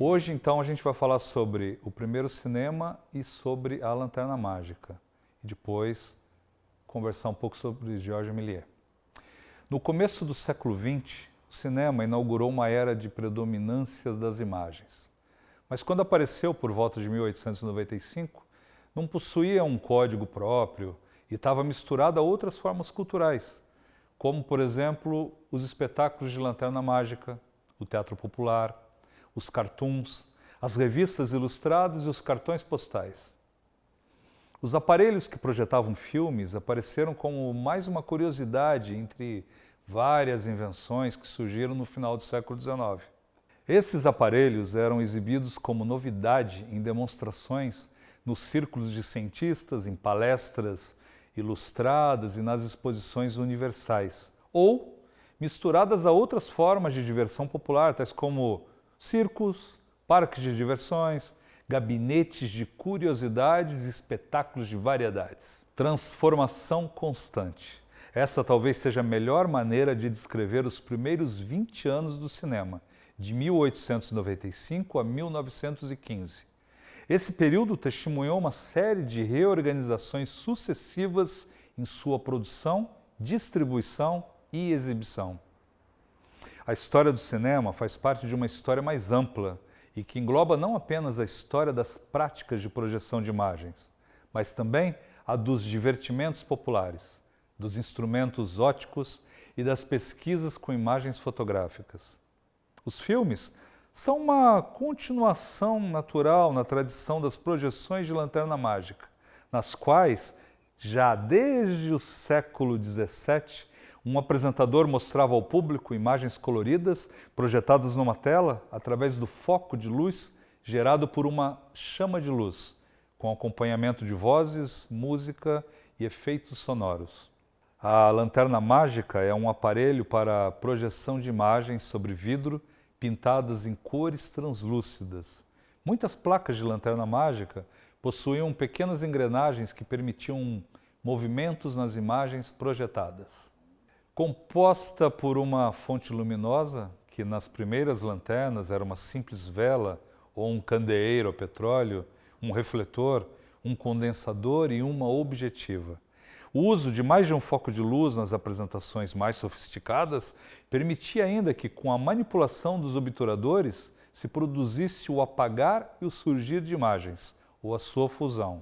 Hoje, então, a gente vai falar sobre o primeiro cinema e sobre a Lanterna Mágica. E depois conversar um pouco sobre Georges Méliès. No começo do século XX, o cinema inaugurou uma era de predominância das imagens. Mas quando apareceu por volta de 1895, não possuía um código próprio e estava misturado a outras formas culturais, como, por exemplo, os espetáculos de lanterna mágica, o teatro popular, os cartoons, as revistas ilustradas e os cartões postais. Os aparelhos que projetavam filmes apareceram como mais uma curiosidade entre várias invenções que surgiram no final do século XIX. Esses aparelhos eram exibidos como novidade em demonstrações nos círculos de cientistas, em palestras ilustradas e nas exposições universais, ou misturadas a outras formas de diversão popular, tais como circos, parques de diversões, gabinetes de curiosidades e espetáculos de variedades. Transformação constante. Essa talvez seja a melhor maneira de descrever os primeiros 20 anos do cinema, de 1895 a 1915. Esse período testemunhou uma série de reorganizações sucessivas em sua produção, distribuição e exibição. A história do cinema faz parte de uma história mais ampla e que engloba não apenas a história das práticas de projeção de imagens, mas também a dos divertimentos populares, dos instrumentos ópticos e das pesquisas com imagens fotográficas. Os filmes são uma continuação natural na tradição das projeções de lanterna mágica, nas quais, já desde o século XVII, um apresentador mostrava ao público imagens coloridas projetadas numa tela através do foco de luz gerado por uma chama de luz, com acompanhamento de vozes, música e efeitos sonoros. A lanterna mágica é um aparelho para projeção de imagens sobre vidro pintadas em cores translúcidas. Muitas placas de lanterna mágica possuíam pequenas engrenagens que permitiam movimentos nas imagens projetadas. Composta por uma fonte luminosa, que nas primeiras lanternas era uma simples vela ou um candeeiro a petróleo, um refletor, um condensador e uma objetiva. O uso de mais de um foco de luz nas apresentações mais sofisticadas permitia ainda que, com a manipulação dos obturadores, se produzisse o apagar e o surgir de imagens, ou a sua fusão.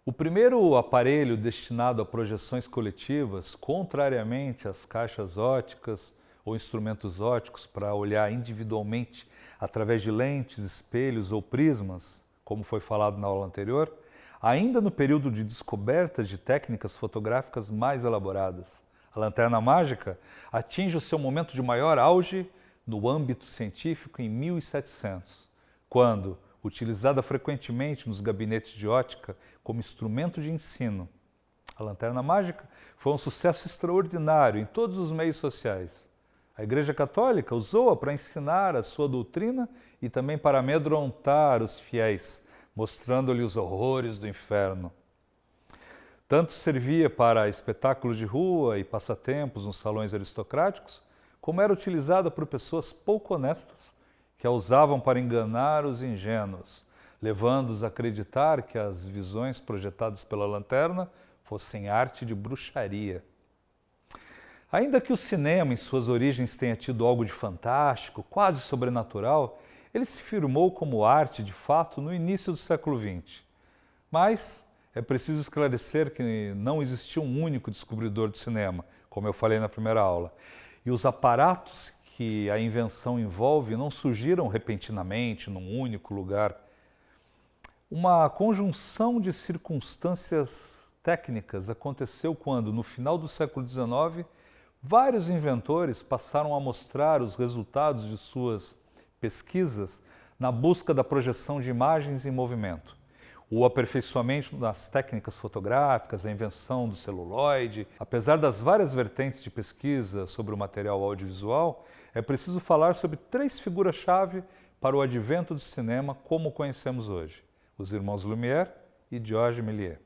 O primeiro aparelho destinado a projeções coletivas, contrariamente às caixas ópticas ou instrumentos ópticos para olhar individualmente através de lentes, espelhos ou prismas, como foi falado na aula anterior, ainda no período de descoberta de técnicas fotográficas mais elaboradas. A lanterna mágica atinge o seu momento de maior auge no âmbito científico em 1700, quando, utilizada frequentemente nos gabinetes de óptica como instrumento de ensino, a lanterna mágica foi um sucesso extraordinário em todos os meios sociais. A Igreja Católica usou-a para ensinar a sua doutrina e também para amedrontar os fiéis, mostrando-lhe os horrores do inferno. Tanto servia para espetáculos de rua e passatempos nos salões aristocráticos, como era utilizada por pessoas pouco honestas que a usavam para enganar os ingênuos, levando-os a acreditar que as visões projetadas pela lanterna fossem arte de bruxaria. Ainda que o cinema, em suas origens, tenha tido algo de fantástico, quase sobrenatural, ele se firmou como arte, de fato, no início do século XX. Mas é preciso esclarecer que não existiu um único descobridor do cinema, como eu falei na primeira aula. E os aparatos que a invenção envolve não surgiram repentinamente, num único lugar. Uma conjunção de circunstâncias técnicas aconteceu quando, no final do século XIX, vários inventores passaram a mostrar os resultados de suas pesquisas na busca da projeção de imagens em movimento. O aperfeiçoamento das técnicas fotográficas, a invenção do celuloide. Apesar das várias vertentes de pesquisa sobre o material audiovisual, é preciso falar sobre três figuras-chave para o advento do cinema como o conhecemos hoje: os irmãos Lumière e Georges Méliès.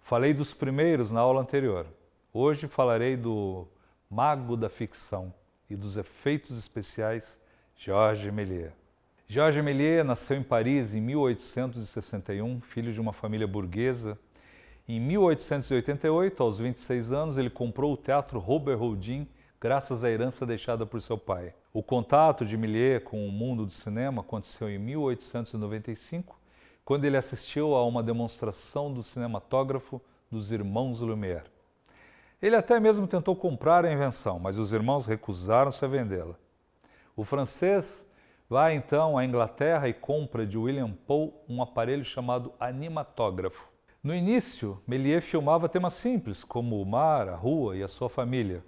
Falei dos primeiros na aula anterior. Hoje falarei do mago da ficção e dos efeitos especiais Georges Méliès. Georges Méliès nasceu em Paris em 1861, filho de uma família burguesa. Em 1888, aos 26 anos, ele comprou o Teatro Robert Houdin, graças à herança deixada por seu pai. O contato de Méliès com o mundo do cinema aconteceu em 1895, quando ele assistiu a uma demonstração do cinematógrafo dos irmãos Lumière. Ele até mesmo tentou comprar a invenção, mas os irmãos recusaram-se a vendê-la. O francês vai então à Inglaterra e compra de William Poe um aparelho chamado animatógrafo. No início, Méliès filmava temas simples, como o mar, a rua e a sua família.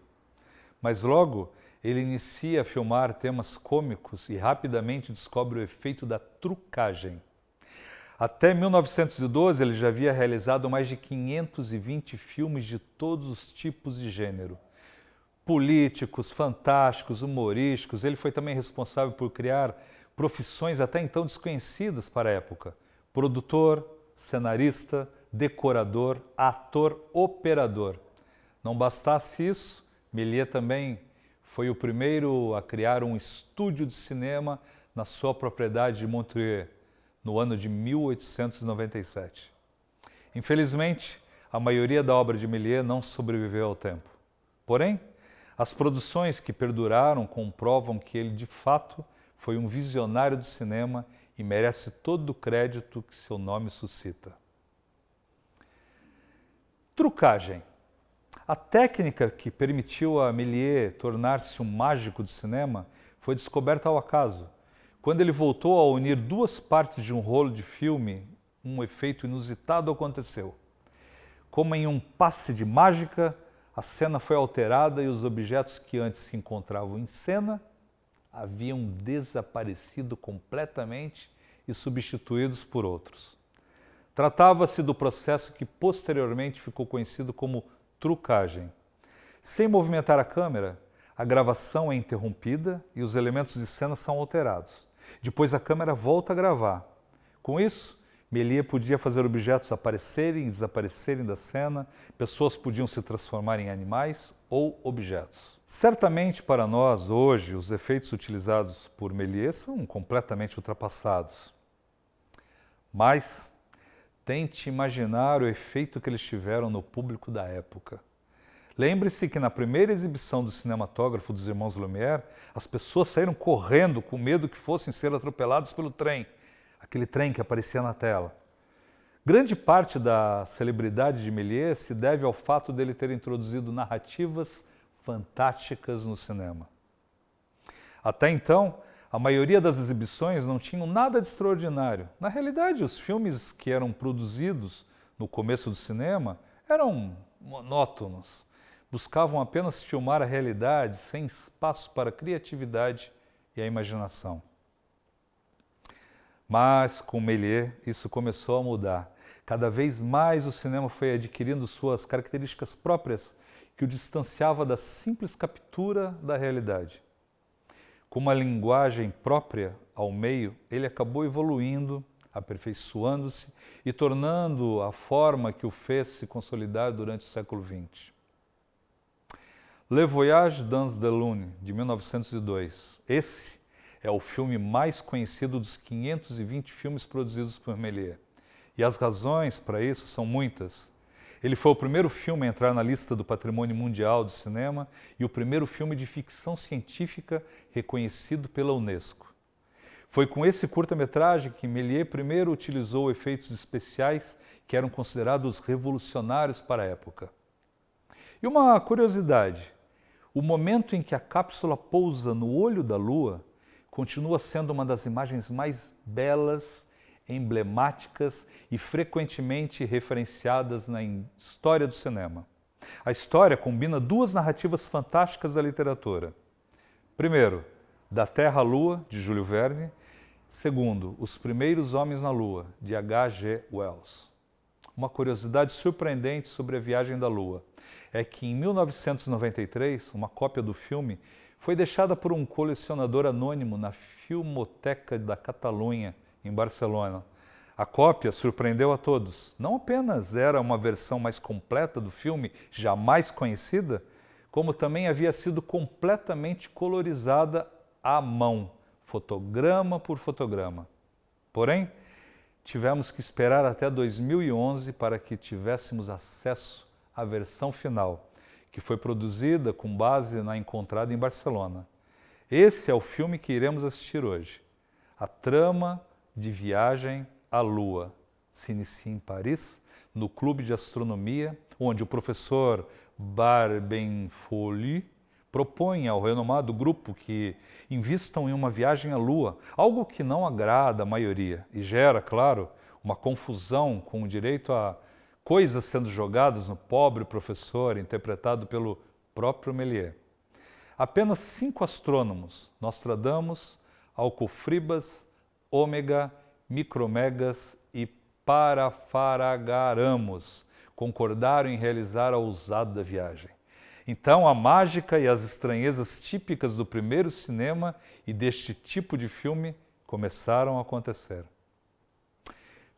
Mas logo, ele inicia a filmar temas cômicos e rapidamente descobre o efeito da trucagem. Até 1912, ele já havia realizado mais de 520 filmes de todos os tipos de gênero. Políticos, fantásticos, humorísticos. Ele foi também responsável por criar profissões até então desconhecidas para a época. Produtor, cenarista, decorador, ator, operador. Não bastasse isso, Méliès também foi o primeiro a criar um estúdio de cinema na sua propriedade de Montreuil, no ano de 1897. Infelizmente, a maioria da obra de Méliès não sobreviveu ao tempo. Porém, as produções que perduraram comprovam que ele, de fato, foi um visionário do cinema e merece todo o crédito que seu nome suscita. Trucagem. A técnica que permitiu a Méliès tornar-se um mágico do cinema foi descoberta ao acaso. Quando ele voltou a unir duas partes de um rolo de filme, um efeito inusitado aconteceu. Como em um passe de mágica, a cena foi alterada e os objetos que antes se encontravam em cena haviam desaparecido completamente e substituídos por outros. Tratava-se do processo que posteriormente ficou conhecido como trucagem. Sem movimentar a câmera, a gravação é interrompida e os elementos de cena são alterados. Depois a câmera volta a gravar. Com isso, Méliès podia fazer objetos aparecerem e desaparecerem da cena, pessoas podiam se transformar em animais ou objetos. Certamente para nós, hoje, os efeitos utilizados por Méliès são completamente ultrapassados. Mas tente imaginar o efeito que eles tiveram no público da época. Lembre-se que na primeira exibição do cinematógrafo dos irmãos Lumière, as pessoas saíram correndo com medo que fossem ser atropeladas pelo trem, aquele trem que aparecia na tela. Grande parte da celebridade de Méliès se deve ao fato dele ter introduzido narrativas fantásticas no cinema. Até então, a maioria das exibições não tinham nada de extraordinário. Na realidade, os filmes que eram produzidos no começo do cinema eram monótonos. Buscavam apenas filmar a realidade, sem espaço para a criatividade e a imaginação. Mas, com Méliès, isso começou a mudar. Cada vez mais o cinema foi adquirindo suas características próprias, que o distanciava da simples captura da realidade. Com uma linguagem própria ao meio, ele acabou evoluindo, aperfeiçoando-se e tornando a forma que o fez se consolidar durante o século XX. Le Voyage dans la Lune, de 1902. Esse é o filme mais conhecido dos 520 filmes produzidos por Méliès. E as razões para isso são muitas. Ele foi o primeiro filme a entrar na lista do Patrimônio Mundial do Cinema e o primeiro filme de ficção científica reconhecido pela Unesco. Foi com esse curta-metragem que Méliès primeiro utilizou efeitos especiais que eram considerados revolucionários para a época. E uma curiosidade, o momento em que a cápsula pousa no olho da Lua continua sendo uma das imagens mais belas, emblemáticas e frequentemente referenciadas na história do cinema. A história combina duas narrativas fantásticas da literatura. Primeiro, Da Terra à Lua, de Júlio Verne. Segundo, Os Primeiros Homens na Lua, de H.G. Wells. Uma curiosidade surpreendente sobre a viagem da Lua é que em 1993, uma cópia do filme foi deixada por um colecionador anônimo na Filmoteca da Catalunha, em Barcelona. A cópia surpreendeu a todos. Não apenas era uma versão mais completa do filme, jamais conhecida, como também havia sido completamente colorizada à mão, fotograma por fotograma. Porém, tivemos que esperar até 2011 para que tivéssemos acesso à versão final, que foi produzida com base na encontrada em Barcelona. Esse é o filme que iremos assistir hoje. A trama de Viagem à Lua se inicia em Paris, no Clube de Astronomia, onde o professor Barbenfolly propõe ao renomado grupo que invistam em uma viagem à Lua, algo que não agrada a maioria e gera, claro, uma confusão com o direito a coisas sendo jogadas no pobre professor, interpretado pelo próprio Méliès. Apenas 5 astrônomos, Nostradamus, Alcofribas, Ômega, Micromegas e Parafaragaramus, concordaram em realizar a ousada viagem. Então, a mágica e as estranhezas típicas do primeiro cinema e deste tipo de filme começaram a acontecer.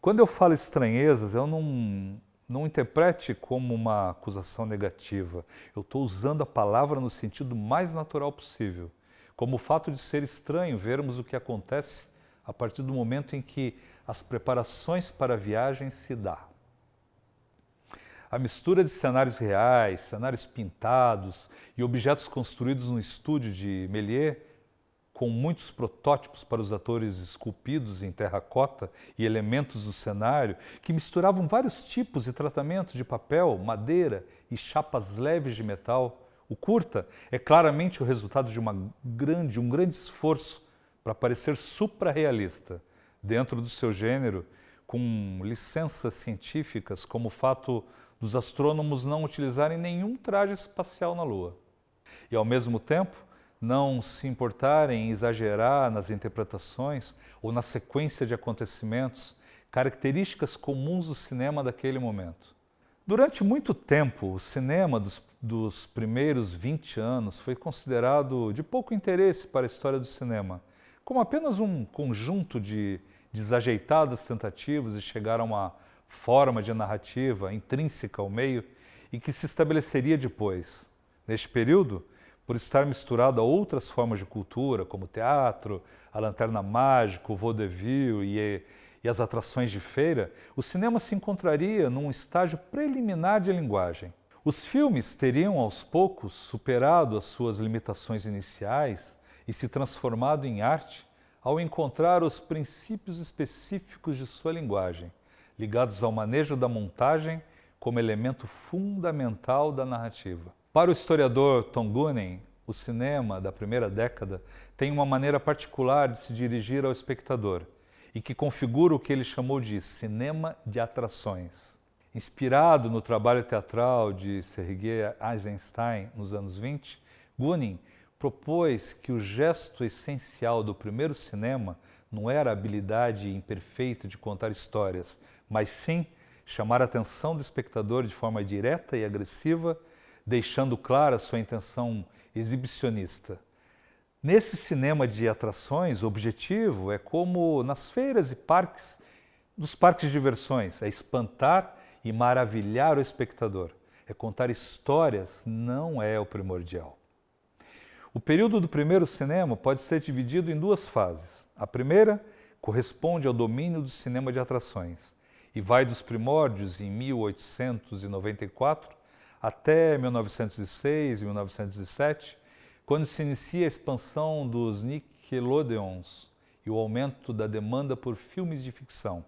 Quando eu falo estranhezas, eu não interprete como uma acusação negativa. Eu estou usando a palavra no sentido mais natural possível, como o fato de ser estranho vermos o que acontece a partir do momento em que as preparações para a viagem se dão. A mistura de cenários reais, cenários pintados e objetos construídos no estúdio de Méliès, com muitos protótipos para os atores esculpidos em terracota e elementos do cenário, que misturavam vários tipos e tratamentos de papel, madeira e chapas leves de metal. O curta é claramente o resultado de um grande esforço para parecer supra-realista, dentro do seu gênero, com licenças científicas, como o fato dos astrônomos não utilizarem nenhum traje espacial na Lua. E, ao mesmo tempo, não se importarem em exagerar nas interpretações ou na sequência de acontecimentos, características comuns do cinema daquele momento. Durante muito tempo, o cinema dos primeiros 20 anos foi considerado de pouco interesse para a história do cinema, como apenas um conjunto de desajeitadas tentativas de chegar a uma forma de narrativa intrínseca ao meio e que se estabeleceria depois. Neste período, por estar misturado a outras formas de cultura, como o teatro, a lanterna mágica, o vaudeville e as atrações de feira, o cinema se encontraria num estágio preliminar de linguagem. Os filmes teriam, aos poucos, superado as suas limitações iniciais e se transformado em arte ao encontrar os princípios específicos de sua linguagem, ligados ao manejo da montagem como elemento fundamental da narrativa. Para o historiador Tom Goonen, o cinema da primeira década tem uma maneira particular de se dirigir ao espectador e que configura o que ele chamou de cinema de atrações. Inspirado no trabalho teatral de Sergei Eisenstein nos anos 20, Goonen propôs que o gesto essencial do primeiro cinema não era a habilidade imperfeita de contar histórias, mas sim chamar a atenção do espectador de forma direta e agressiva, deixando clara sua intenção exibicionista. Nesse cinema de atrações, o objetivo é como nas feiras e parques, nos parques de diversões, é espantar e maravilhar o espectador. É contar histórias, não é o primordial. O período do primeiro cinema pode ser dividido em 2 fases. A primeira corresponde ao domínio do cinema de atrações e vai dos primórdios em 1894 até 1906 e 1907, quando se inicia a expansão dos Nickelodeons e o aumento da demanda por filmes de ficção.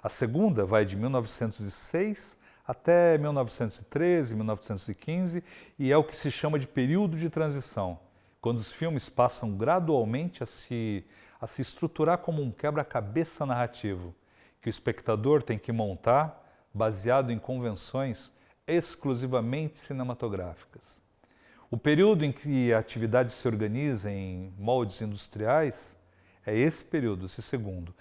A segunda vai de 1906 até 1913, 1915 e é o que se chama de período de transição, quando os filmes passam gradualmente a se estruturar como um quebra-cabeça narrativo, que o espectador tem que montar baseado em convenções exclusivamente cinematográficas. O período em que a atividade se organiza em moldes industriais é esse período, esse segundo.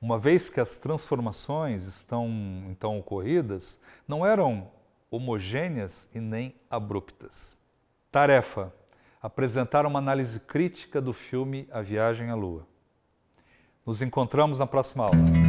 Uma vez que as transformações estão então ocorridas, não eram homogêneas e nem abruptas. Tarefa: apresentar uma análise crítica do filme A Viagem à Lua. Nos encontramos na próxima aula.